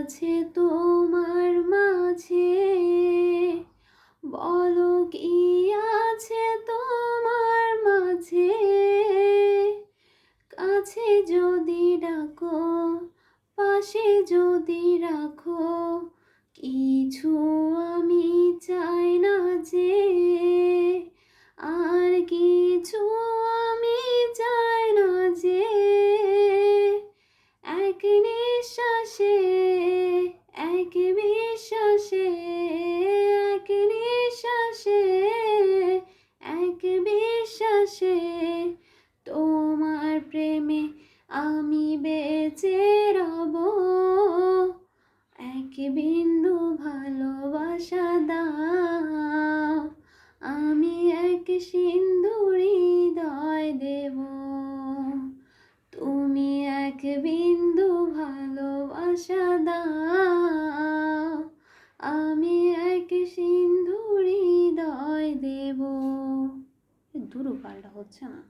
আছে তোমার মাঝে, বলো কি আছে তোমার মাঝে। কাছে যদি ডাকো, পাশে যদি রাখো, কিছু আমি চাই না যে, আর কিছু আমি চাই না যে। এক নিঃশ্বাসে, এক বিশ্বাসে, এক নিঃশ্বাসে, এক বিশ্বাসে তোমার প্রেমে আমি বেঁচে রব। এক বিন্দু ভালোবাসা দাও, আমি এক সিন্ধু হৃদয় দেব। তুমি এক বিন্দু ভালোবাসা দাও, আমি এক সিন্ধু হৃদয় দেব। দুরু পাল্টা হচ্ছে না।